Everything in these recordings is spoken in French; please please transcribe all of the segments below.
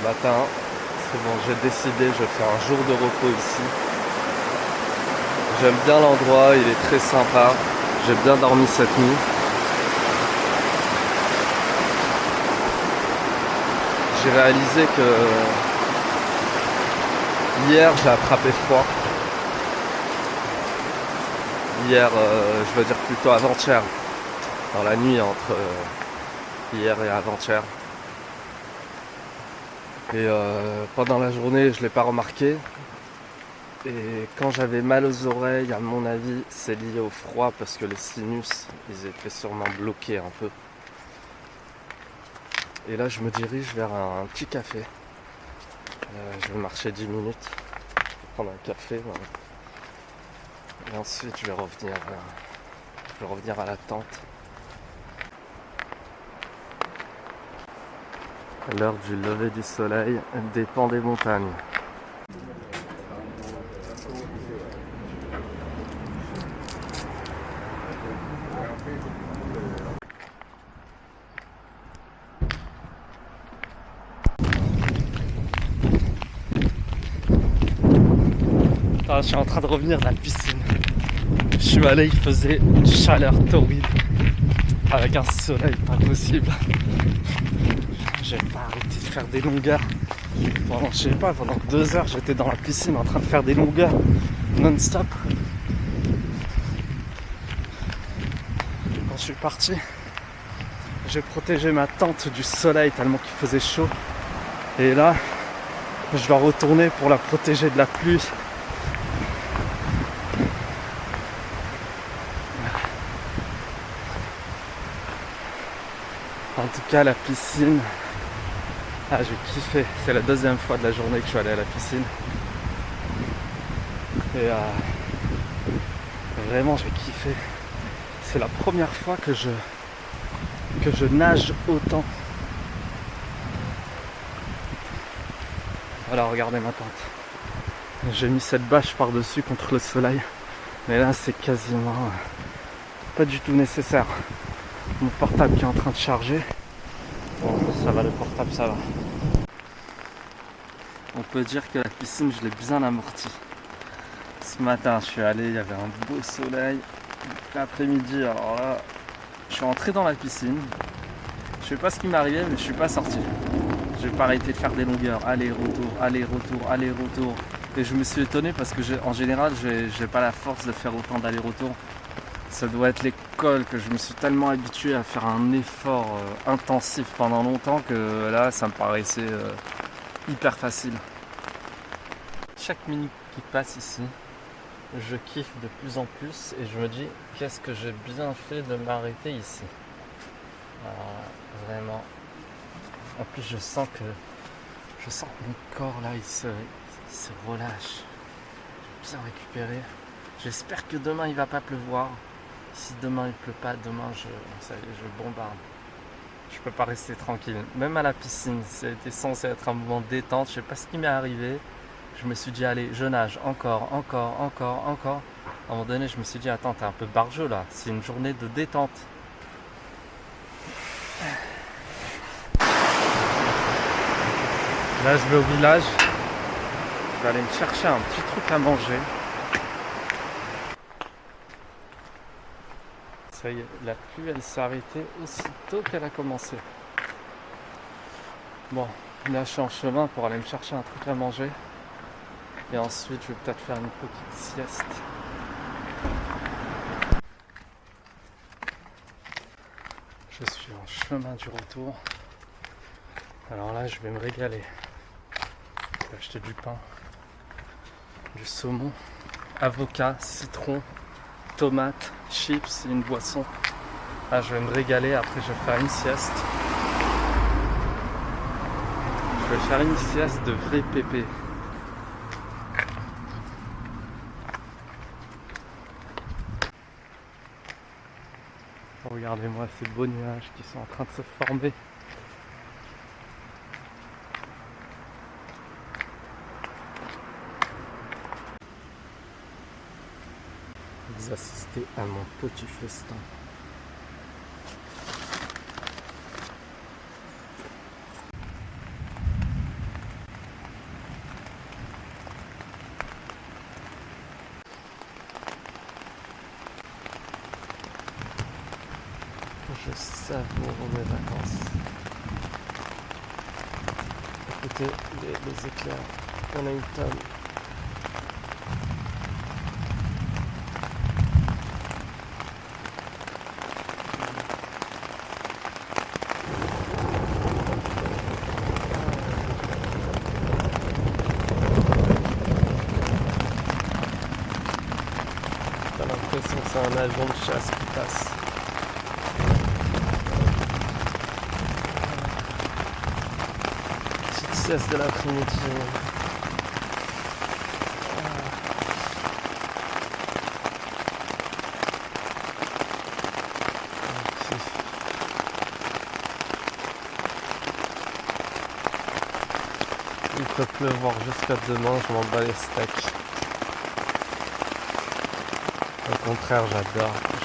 Matin, c'est bon, j'ai décidé, je fais un jour de repos ici. J'aime bien l'endroit, il est très sympa. J'ai bien dormi cette nuit. J'ai réalisé que hier j'ai attrapé froid. Hier, je veux dire plutôt avant-hier. Dans la nuit entre hier et avant-hier. Et pendant la journée, je ne l'ai pas remarqué. Et quand j'avais mal aux oreilles, à mon avis, c'est lié au froid parce que les sinus, ils étaient sûrement bloqués un peu. Et là, je me dirige vers un petit café. Je vais marcher 10 minutes, prendre un café. Voilà. Et ensuite, je vais revenir à la tente. L'heure du lever du soleil dépend des montagnes. Ah, je suis en train de revenir de la piscine. Je suis allé, il faisait une chaleur torride. Avec un soleil pas possible. J'ai pas arrêté de faire des longueurs. Pendant 2 heures, j'étais dans la piscine en train de faire des longueurs non-stop. Quand je suis parti, j'ai protégé ma tente du soleil tellement qu'il faisait chaud. Et là, je dois retourner pour la protéger de la pluie. En tout cas, la piscine, j'ai kiffé. C'est la deuxième fois de la journée que je suis allé à la piscine. Et vraiment, j'ai kiffé. C'est la première fois que je nage autant. Voilà, regardez ma tente. J'ai mis cette bâche par-dessus contre le soleil. Mais là, c'est quasiment pas du tout nécessaire. Mon portable qui est en train de charger. Bon, ça va, le portable, ça va. On peut dire que la piscine, je l'ai bien amortie. Ce matin, je suis allé, il y avait un beau soleil. L'après-midi, alors là, je suis rentré dans la piscine. Je sais pas ce qui m'est arrivé, mais je suis pas sorti. J'ai pas arrêté de faire des longueurs, aller-retour, aller-retour, aller-retour. Et je me suis étonné parce que en général, j'ai pas la force de faire autant d'aller-retour. Ça doit être l'école que je me suis tellement habitué à faire un effort intensif pendant longtemps que là, ça me paraissait hyper facile. Chaque minute qui passe ici, je kiffe de plus en plus et je me dis qu'est-ce que j'ai bien fait de m'arrêter ici. Vraiment. En plus, je sens que mon corps là, il se relâche. J'ai bien récupéré. J'espère que demain il va pas pleuvoir. Si demain il pleut pas, demain je bombarde. Je peux pas rester tranquille. Même à la piscine, c'était censé être un moment de détente. Je sais pas ce qui m'est arrivé. Je me suis dit allez, je nage encore. À un moment donné, je me suis dit attends, t'es un peu barjot là. C'est une journée de détente. Là, je vais au village. Je vais aller me chercher un petit truc à manger. Ça y est, la pluie elle s'est arrêtée aussitôt qu'elle a commencé. Bon, là je suis en chemin pour aller me chercher un truc à manger. Et ensuite je vais peut-être faire une petite sieste. Je suis en chemin du retour. Alors là je vais me régaler. Je vais acheter du pain, du saumon, avocat, citron, tomates, chips et une boisson. Là je vais me régaler, après je vais faire une sieste. Je vais faire une sieste de vrai pépé. Regardez-moi ces beaux nuages qui sont en train de se former. Vous assistez à mon petit festin. savoure mes vacances. Écoutez les éclairs, il y en a une tonne. T'as l'impression que c'est un avion de chasse qui passe. Petite sieste de l'après-midi. Il peut pleuvoir jusqu'à demain, je m'en bats les steaks. Au contraire,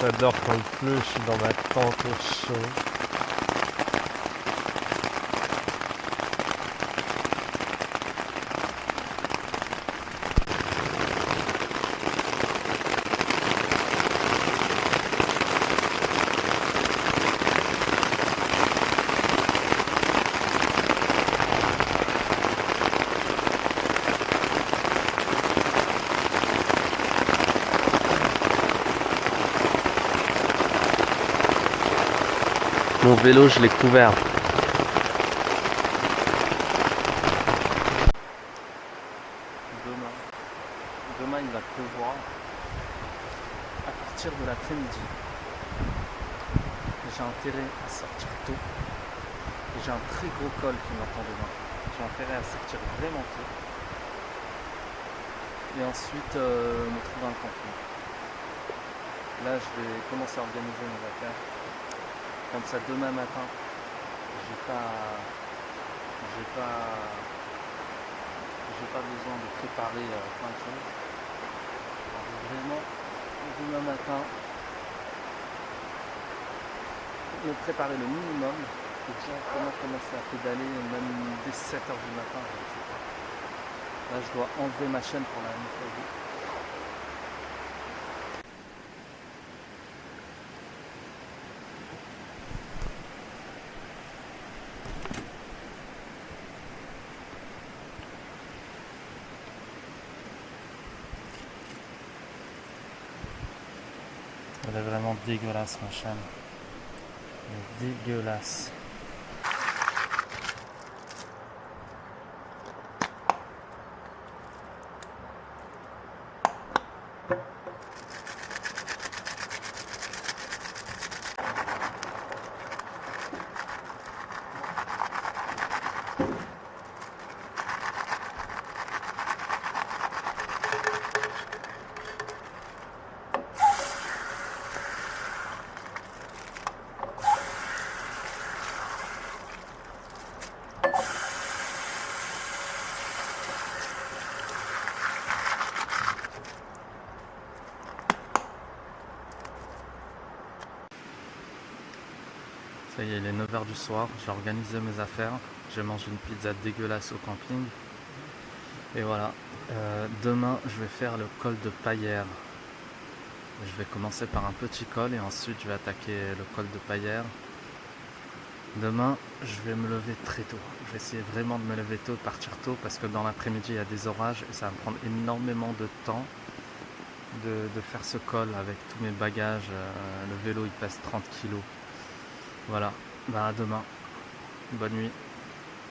j'adore quand il pleut, je suis dans ma tente au chaud. Mon vélo, je l'ai couvert. Demain, il va pleuvoir à partir de l'après-midi. J'ai intérêt à sortir tôt. Et j'ai un très gros col qui m'attend demain. J'ai intérêt à sortir vraiment tôt. Et ensuite, me trouver un camping. Là, je vais commencer à organiser mes affaires. Comme ça, demain matin, j'ai pas besoin de préparer plein de choses. Alors, vraiment, demain matin, me préparer le minimum et directement commencer à pédaler, même dès 7h du matin. Je sais pas. Là, je dois enlever ma chaîne pour la nettoyer. Elle est vraiment dégueulasse, ma chaîne. Elle est dégueulasse. Ça y est, il est 9h du soir, j'ai organisé mes affaires, j'ai mangé une pizza dégueulasse au camping. Et voilà, demain je vais faire le col de Paillères. Je vais commencer par un petit col et ensuite je vais attaquer le col de Paillères. Demain, je vais me lever très tôt. Je vais essayer vraiment de me lever tôt, de partir tôt, parce que dans l'après-midi il y a des orages et ça va me prendre énormément de temps de faire ce col avec tous mes bagages. Le vélo il pèse 30 kg. Voilà, bah à demain, bonne nuit.